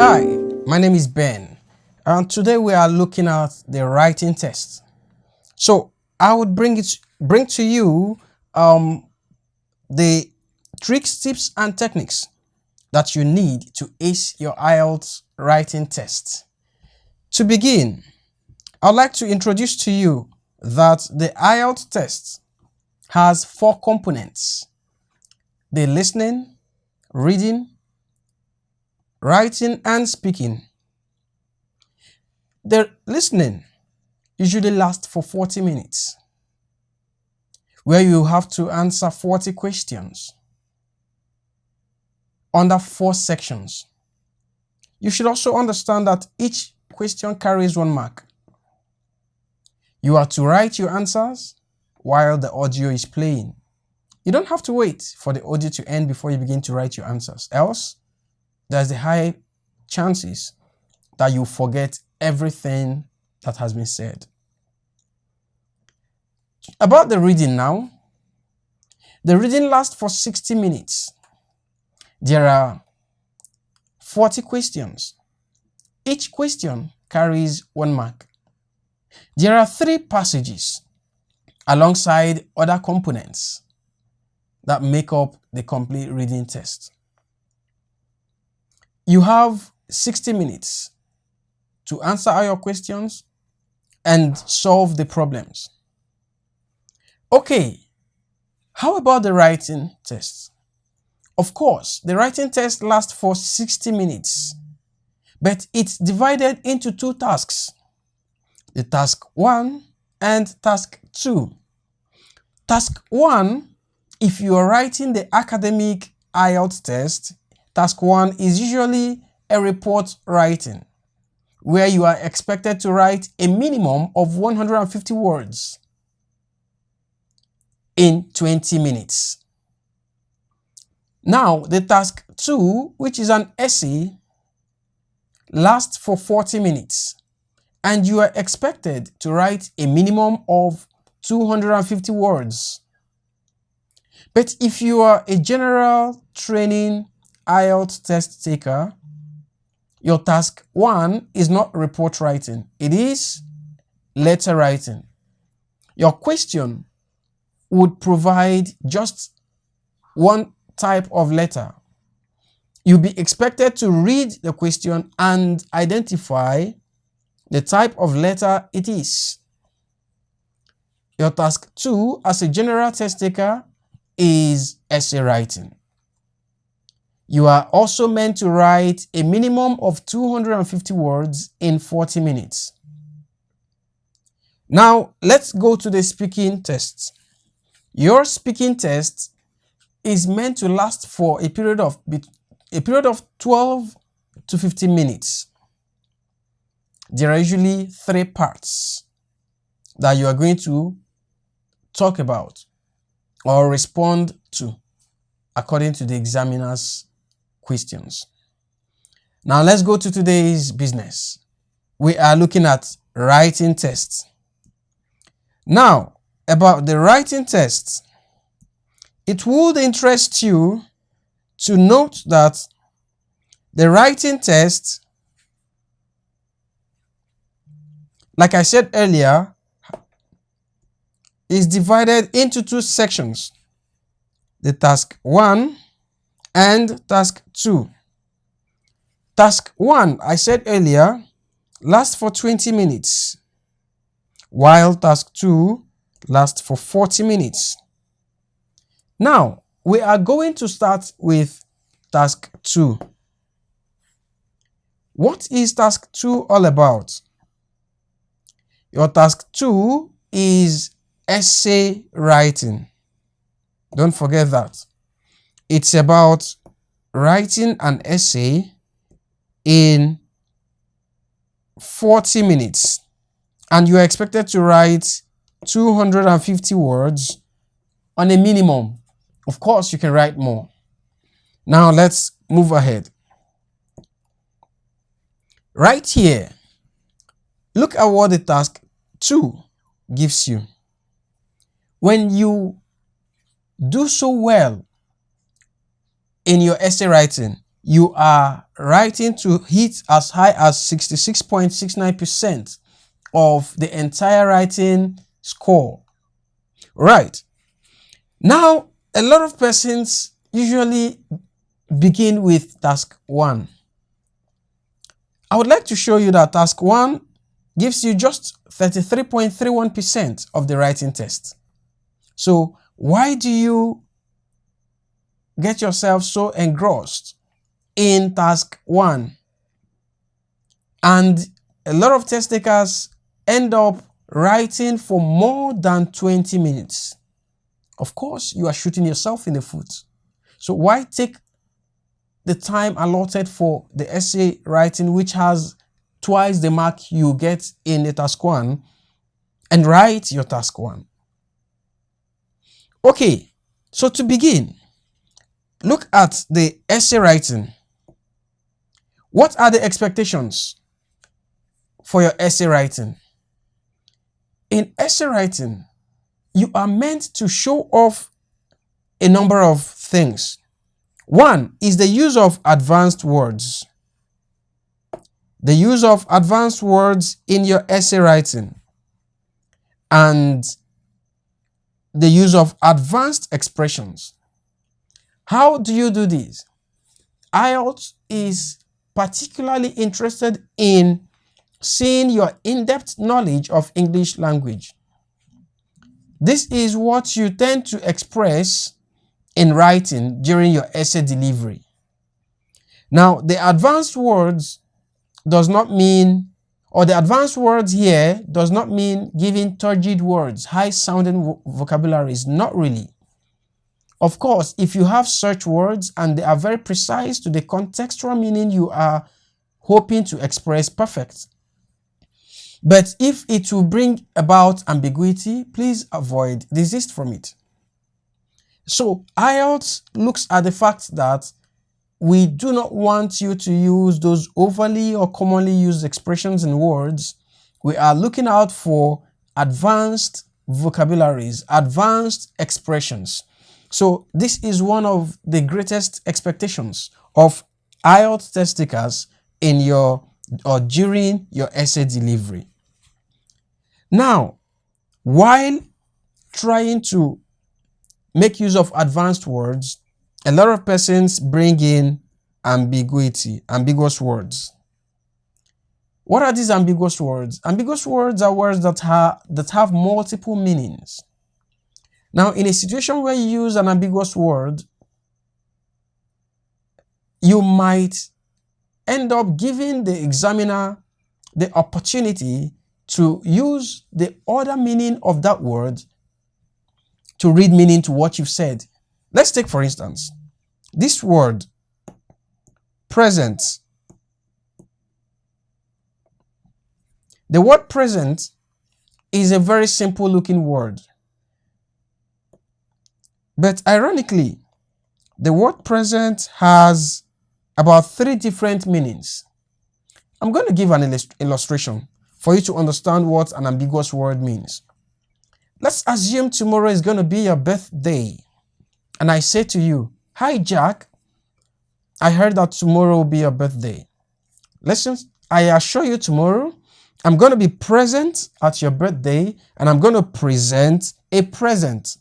Hi, my name is Ben, and today we are looking at the writing test. So I would bring to you the tricks, tips, and techniques that you need to ace your IELTS writing test. To begin, I'd like to introduce to you that the IELTS test has 4 components: the listening, reading, writing, and speaking. The listening usually lasts for 40 minutes, where you have to answer 40 questions under 4 sections. You should also understand that each question carries 1 mark. You are to write your answers while the audio is playing. You don't have to wait for the audio to end before you begin to write your answers, else there's a high chances that you forget everything that has been said. About the reading now, the reading lasts for 60 minutes. There are 40 questions. Each question carries 1 mark. There are 3 passages alongside other components that make up the complete reading test. You have 60 minutes to answer all your questions and solve the problems. Okay, how about the writing test? Of course, the writing test lasts for 60 minutes, but it's divided into 2 tasks: the task 1 and task 2. Task 1, if you are writing the academic IELTS test, task 1 is usually a report writing, where you are expected to write a minimum of 150 words in 20 minutes. Now, the task 2, which is an essay, lasts for 40 minutes, and you are expected to write a minimum of 250 words. But if you are a general training IELTS test taker, your task 1 is not report writing, it is letter writing. Your question would provide just 1 type of letter. You'll be expected to read the question and identify the type of letter it is. Your task 2 as a general test taker is essay writing. You are also meant to write a minimum of 250 words in 40 minutes. Now, let's go to the speaking test. Your speaking test is meant to last for a period of 12 to 15 minutes. There are usually 3 parts that you are going to talk about or respond to according to the examiner's questions. Now let's go to today's business. We are looking at writing tests. Now, about the writing test, it would interest you to note that the writing test, like I said earlier, is divided into 2 sections: the task 1 and task 2. Task 1, I said earlier, lasts for 20 minutes, while task 2 lasts for 40 minutes. Now, we are going to start with task 2. What is task 2 all about? Your task 2 is essay writing. Don't forget that. It's about writing an essay in 40 minutes, and you are expected to write 250 words on a minimum. Of course, you can write more. Now, let's move ahead. Right here, look at what the task 2 gives you. When you do so well in your essay writing, you are writing to hit as high as 66.69% of the entire writing score. Right. Now, a lot of persons usually begin with task 1. I would like to show you that task 1 gives you just 33.31% of the writing test. So why do you get yourself so engrossed in task 1? And a lot of test takers end up writing for more than 20 minutes. Of course, you are shooting yourself in the foot. So why take the time allotted for the essay writing, which has twice the mark you get in the task 1, and write your task 1? Okay, so to begin, look at the essay writing. What are the expectations for your essay writing? In essay writing, you are meant to show off a number of things. One is the use of advanced words. The use of advanced words in your essay writing, and the use of advanced expressions. How do you do this? IELTS is particularly interested in seeing your in-depth knowledge of English language. This is what you tend to express in writing during your essay delivery. Now, the advanced words does not mean, or the advanced words here does not mean giving turgid words, high-sounding vocabularies, not really. Of course, if you have search words and they are very precise to the contextual meaning you are hoping to express, perfect. But if it will bring about ambiguity, please desist from it. So IELTS looks at the fact that we do not want you to use those overly or commonly used expressions and words. We are looking out for advanced vocabularies, advanced expressions. So this is one of the greatest expectations of IELTS test takers in your or during your essay delivery. Now, while trying to make use of advanced words, a lot of persons bring in ambiguous words. What are these ambiguous words? Ambiguous words are words that have multiple meanings. Now, in a situation where you use an ambiguous word, you might end up giving the examiner the opportunity to use the other meaning of that word to read meaning to what you've said. Let's take, for instance, this word, present. The word present is a very simple looking word. But ironically, the word present has about 3 different meanings. I'm going to give an illustration for you to understand what an ambiguous word means. Let's assume tomorrow is going to be your birthday. And I say to you, "Hi Jack, I heard that tomorrow will be your birthday. Listen, I assure you tomorrow, I'm going to be present at your birthday and I'm going to present a present."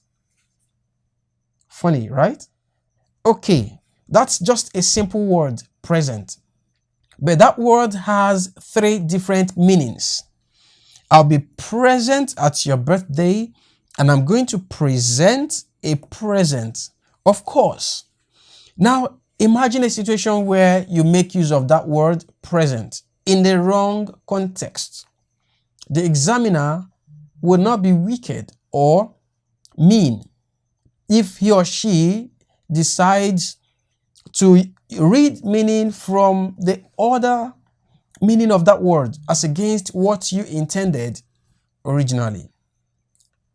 Funny, right? Okay, that's just a simple word, present. But that word has 3 different meanings. I'll be present at your birthday and I'm going to present a present. Of course. Now, imagine a situation where you make use of that word present in the wrong context. The examiner will not be wicked or mean if he or she decides to read meaning from the other meaning of that word as against what you intended originally.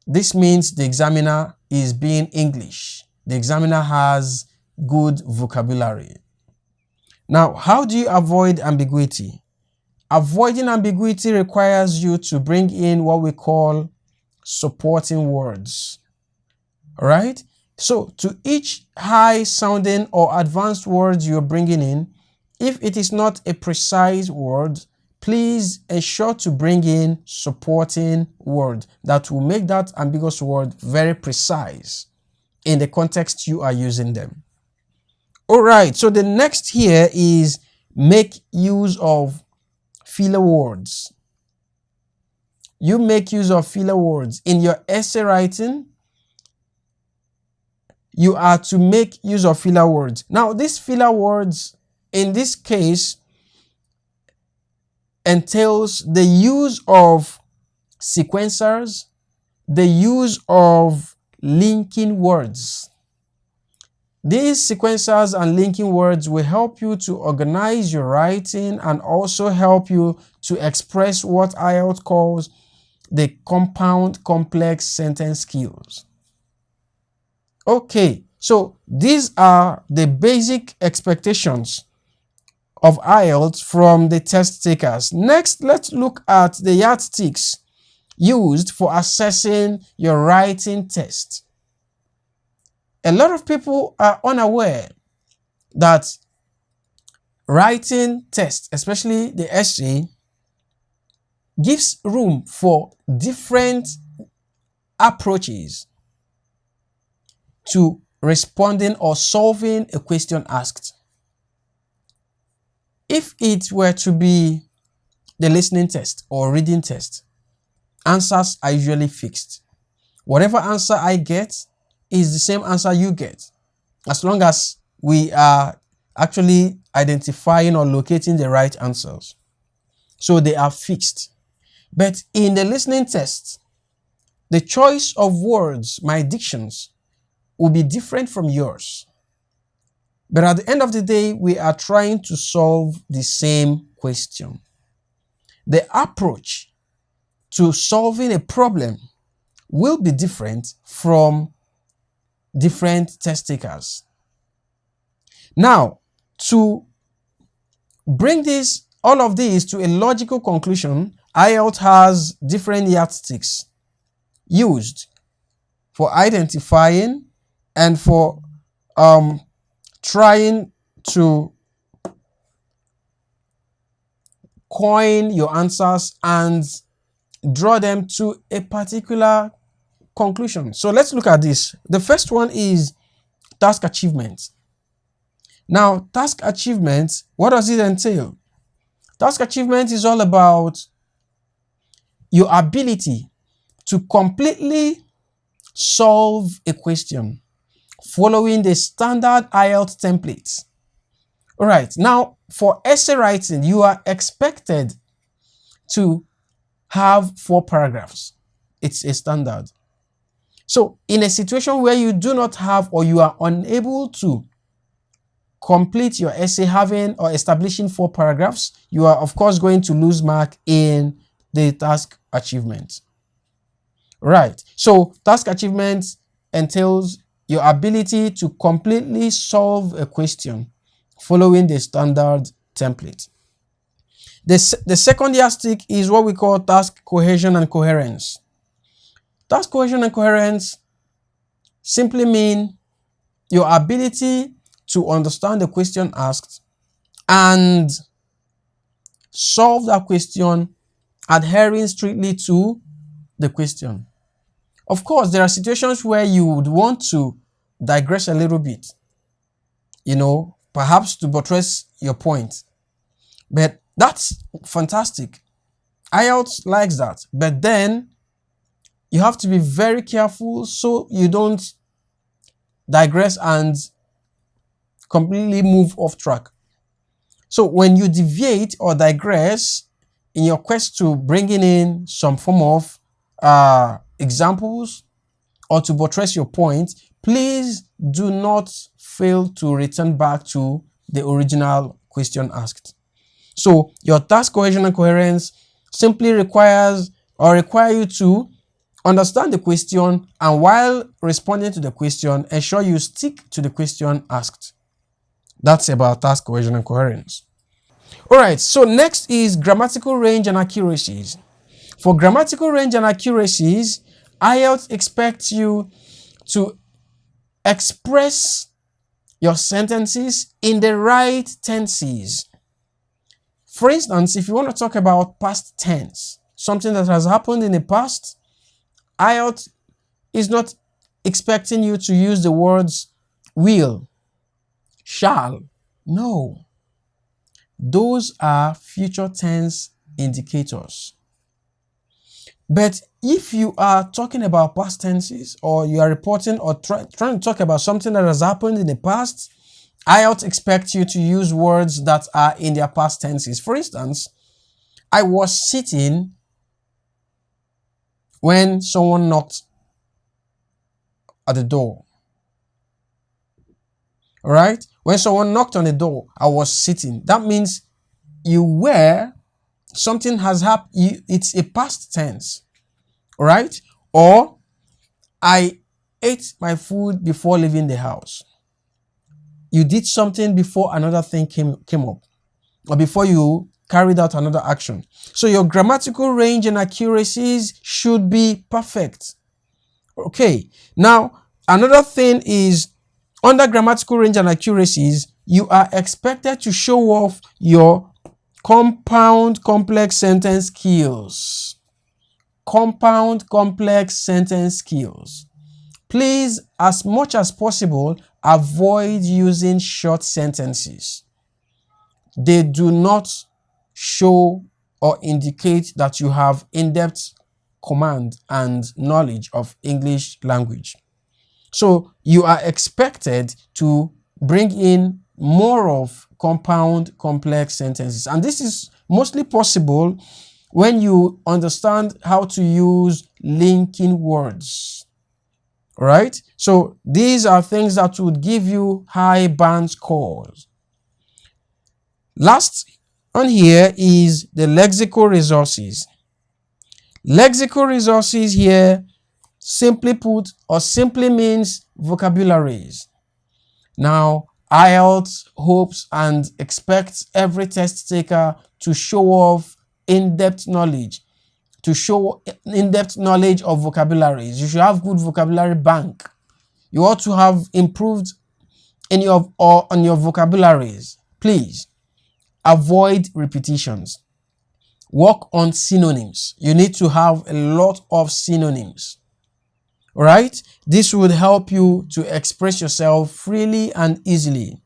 This means the examiner is being English. The examiner has good vocabulary. Now, how do you avoid ambiguity? Avoiding ambiguity requires you to bring in what we call supporting words. All right? So to each high sounding or advanced word you're bringing in, if it is not a precise word, please ensure to bring in supporting word that will make that ambiguous word very precise in the context you are using them. All right, so the next here is make use of filler words. You make use of filler words in your essay writing. You are to make use of filler words. Now, these filler words in this case entails the use of sequencers, the use of linking words. These sequencers and linking words will help you to organize your writing and also help you to express what IELTS calls the compound complex sentence skills. Okay, so these are the basic expectations of IELTS from the test takers. Next, let's look at the yardsticks used for assessing your writing test. A lot of people are unaware that writing test, especially the essay, gives room for different approaches to responding or solving a question asked. If it were to be the listening test or reading test, answers are usually fixed. Whatever answer I get is the same answer you get, as long as we are actually identifying or locating the right answers. So they are fixed. But in the listening test, the choice of words, my dictions, will be different from yours. But at the end of the day, we are trying to solve the same question. The approach to solving a problem will be different from different test takers. Now, to bring all of these to a logical conclusion, IELTS has different yardsticks used for identifying and for trying to coin your answers and draw them to a particular conclusion. So let's look at this. The first one is task achievement. Now, task achievement, what does it entail? Task achievement is all about your ability to completely solve a question following the standard IELTS templates. All right, now for essay writing, you are expected to have 4 paragraphs. It's a standard. So in a situation where you do not have or you are unable to complete your essay having or establishing 4 paragraphs, you are of course going to lose mark in the task achievement. Right, so task achievement entails your ability to completely solve a question following the standard template. The second yardstick is what we call task cohesion and coherence. Task cohesion and coherence simply mean your ability to understand the question asked and solve that question adhering strictly to the question. Of course, there are situations where you would want to digress a little bit, perhaps to buttress your point. But that's fantastic. IELTS likes that. But then you have to be very careful so you don't digress and completely move off track. So when you deviate or digress in your quest to bringing in some form of examples or to buttress your point, please do not fail to return back to the original question asked. So your task cohesion and coherence simply require you to understand the question, and while responding to the question, ensure you stick to the question asked. That's about task cohesion and coherence. All right, so next is grammatical range and accuracies. For grammatical range and accuracies, IELTS expects you to express your sentences in the right tenses. For instance, if you want to talk about past tense, something that has happened in the past, IELTS is not expecting you to use the words will, shall. No. Those are future tense indicators. But if you are talking about past tenses, or you are reporting or trying to talk about something that has happened in the past, IELTS expects you to use words that are in their past tenses. For instance, I was sitting when someone knocked at the door. All right? When someone knocked on the door, I was sitting. That means you were, something has happened. It's a past tense. All right? Or I ate my food before leaving the house. You did something before another thing came up, or before you carried out another action. So your grammatical range and accuracies should be perfect. Okay. Now, another thing is, under grammatical range and accuracies, you are expected to show off your compound complex sentence skills. Compound complex sentence skills. Please, as much as possible, avoid using short sentences. They do not show or indicate that you have in-depth command and knowledge of English language. So you are expected to bring in more of compound complex sentences. And this is mostly possible when you understand how to use linking words. All right? So these are things that would give you high band scores. Last on here is the lexical resources. Lexical resources here, simply put, or simply means vocabularies. Now, IELTS hopes and expects every test taker to show off in-depth knowledge, of vocabularies. You should have good vocabulary bank. You ought to have improved on your vocabularies. Please avoid repetitions. Work on synonyms. You need to have a lot of synonyms. All right? This would help you to express yourself freely and easily.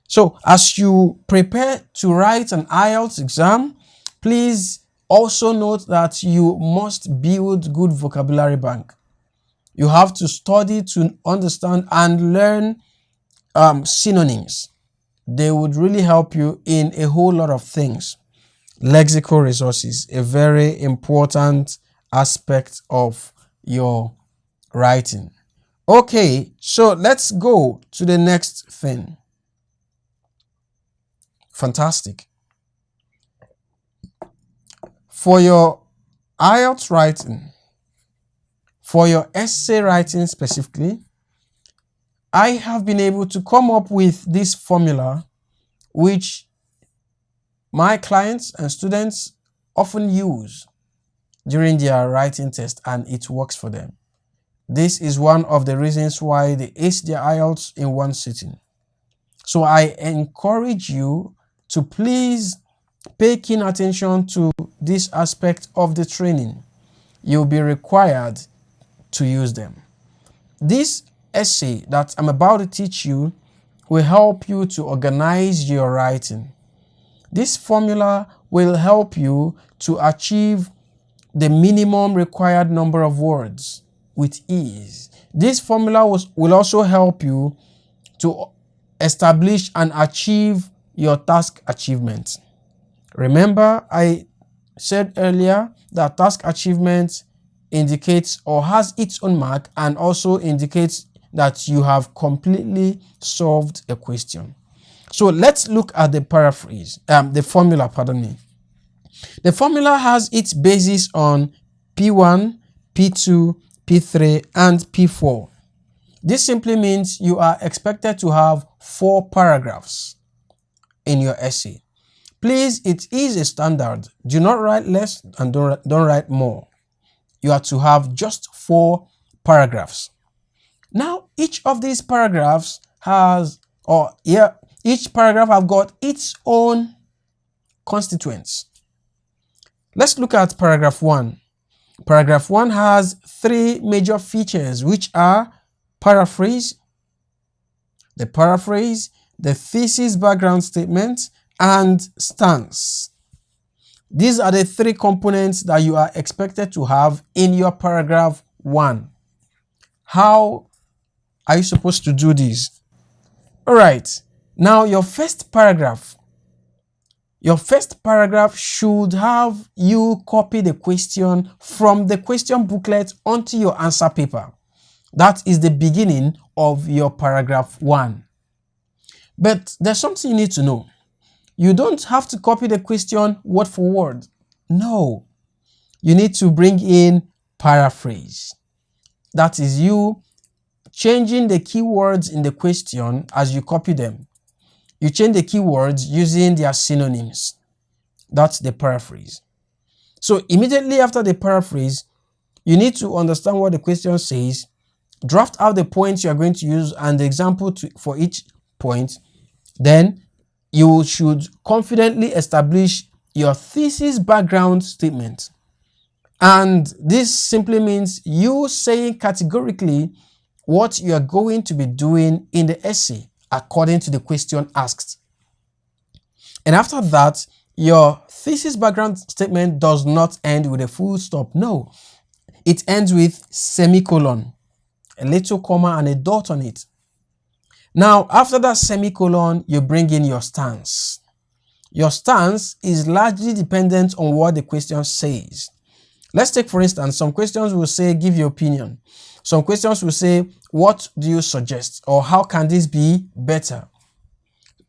So, as you prepare to write an IELTS exam, please also note that you must build good vocabulary bank. You have to study to understand and learn synonyms. They would really help you in a whole lot of things. Lexical resources, a very important aspect of your writing. Okay, so let's go to the next thing. Fantastic. For your IELTS writing, for your essay writing specifically, I have been able to come up with this formula which my clients and students often use during their writing test, and it works for them. This is one of the reasons why they ace their IELTS in one sitting. So I encourage you to please pay keen attention to this aspect of the training. You'll be required to use them. This essay that I'm about to teach you will help you to organize your writing. This formula will help you to achieve the minimum required number of words with ease. This formula will also help you to establish and achieve your task achievement. Remember, I said earlier that task achievement indicates or has its own mark and also indicates that you have completely solved a question. So let's look at the formula, pardon me. The formula has its basis on P1, P2, P3, and P4. This simply means you are expected to have 4 paragraphs in your essay. Please, it is a standard. Do not write less and don't write more. You are to have just 4 paragraphs. Now, each of these paragraphs has, each paragraph have got its own constituents. Let's look at paragraph 1. Paragraph 1 has 3 major features, which are paraphrase, the thesis background statement, and stance. These are the 3 components that you are expected to have in your paragraph 1. How are you supposed to do this? All right. Now, your first paragraph should have you copy the question from the question booklet onto your answer paper. That is the beginning of your paragraph 1. But there's something you need to know. You don't have to copy the question word for word. No. You need to bring in paraphrase. That is you changing the keywords in the question as you copy them. You change the keywords using their synonyms. That's the paraphrase. So immediately after the paraphrase, you need to understand what the question says, draft out the points you are going to use and the example for each point. Then you should confidently establish your thesis background statement. And this simply means you saying categorically what you are going to be doing in the essay according to the question asked. And after that, your thesis background statement does not end with a full stop. No, it ends with semicolon, a little comma and a dot on it. Now, after that semicolon, you bring in your stance. Your stance is largely dependent on what the question says. Let's take, for instance, some questions will say, give your opinion. Some questions will say, what do you suggest? Or how can this be better?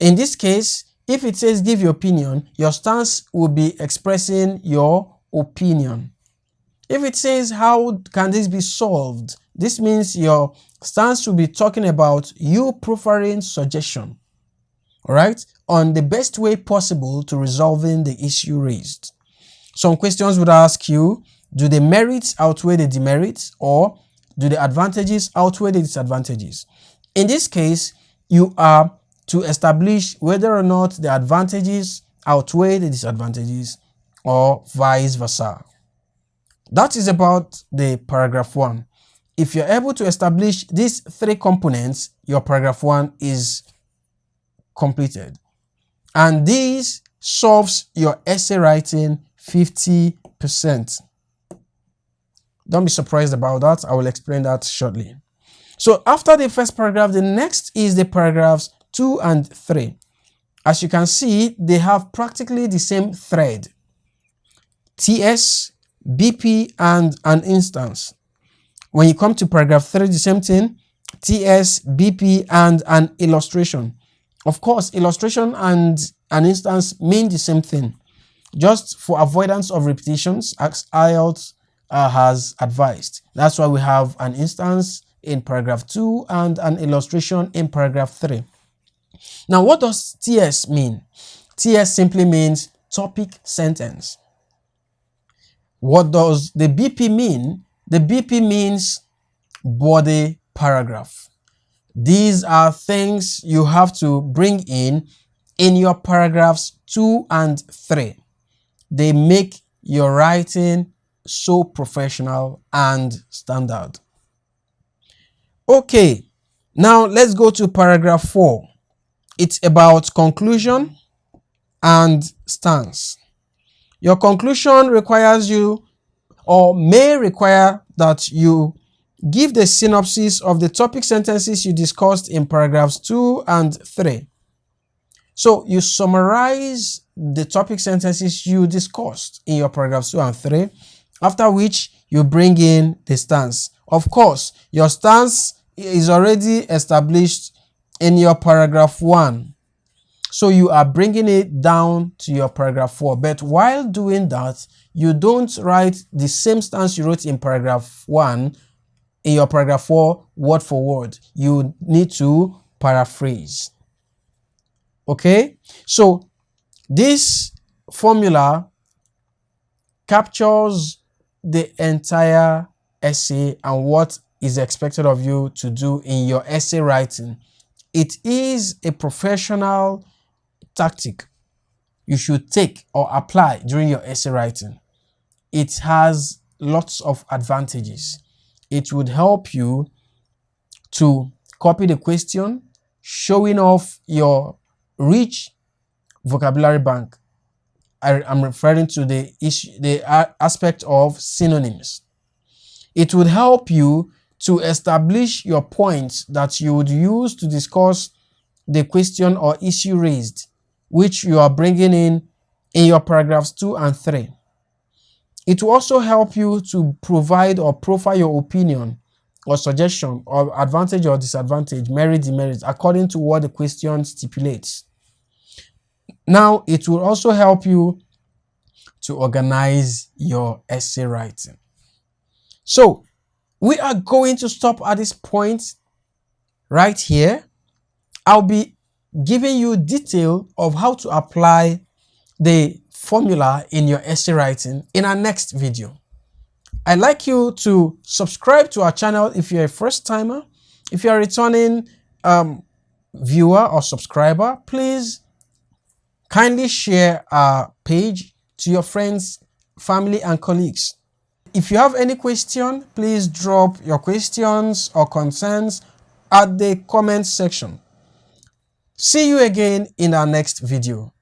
In this case, if it says, give your opinion, your stance will be expressing your opinion. If it says, how can this be solved? This means your stance will be talking about you proffering suggestion, all right, on the best way possible to resolving the issue raised. Some questions would ask you, do the merits outweigh the demerits, or do the advantages outweigh the disadvantages? In this case, you are to establish whether or not the advantages outweigh the disadvantages or vice versa. That is about the paragraph 1. If you're able to establish these 3 components, your paragraph 1 is completed. And this solves your essay writing 50%. Don't be surprised about that. I will explain that shortly. So after the first paragraph, the next is the paragraphs 2 and 3. As you can see, they have practically the same thread. TS, BP, and an instance. When you come to paragraph 3, the same thing. TS, BP, and an illustration. Of course, illustration and an instance mean the same thing. Just for avoidance of repetitions, as IELTS has advised. That's why we have an instance in paragraph 2 and an illustration in paragraph 3. Now, what does TS mean? TS simply means topic sentence. What does the BP mean? The BP means body paragraph. These are things you have to bring in your paragraphs 2 and 3. They make your writing so professional and standard. Okay, now let's go to paragraph 4. It's about conclusion and stance. Your conclusion requires you, or may require that you give the synopsis of the topic sentences you discussed in paragraphs 2 and 3. So you summarize the topic sentences you discussed in your paragraphs 2 and 3, after which you bring in the stance. Of course, your stance is already established in your paragraph 1. So you are bringing it down to your paragraph 4. But while doing that, you don't write the same stance you wrote in paragraph 1 in your paragraph 4 word for word. You need to paraphrase. Okay? So this formula captures the entire essay and what is expected of you to do in your essay writing. It is a professional tactic you should take or apply during your essay writing. It has lots of advantages. It would help you to copy the question, showing off your rich vocabulary bank. I'm referring to the aspect of synonyms. It would help you to establish your points that you would use to discuss the question or issue raised, which you are bringing in your paragraphs 2 and 3. It will also help you to provide or profile your opinion or suggestion or advantage or disadvantage, merit, demerit, according to what the question stipulates. Now, it will also help you to organize your essay writing. So, we are going to stop at this point right here. I'll be giving you detail of how to apply the formula in your essay writing in our next video. I'd like you to subscribe to our channel if you're a first timer. If you're a returning viewer or subscriber, please kindly share our page to your friends, family, and colleagues. If you have any question, please drop your questions or concerns at the comment section. See you again in our next video.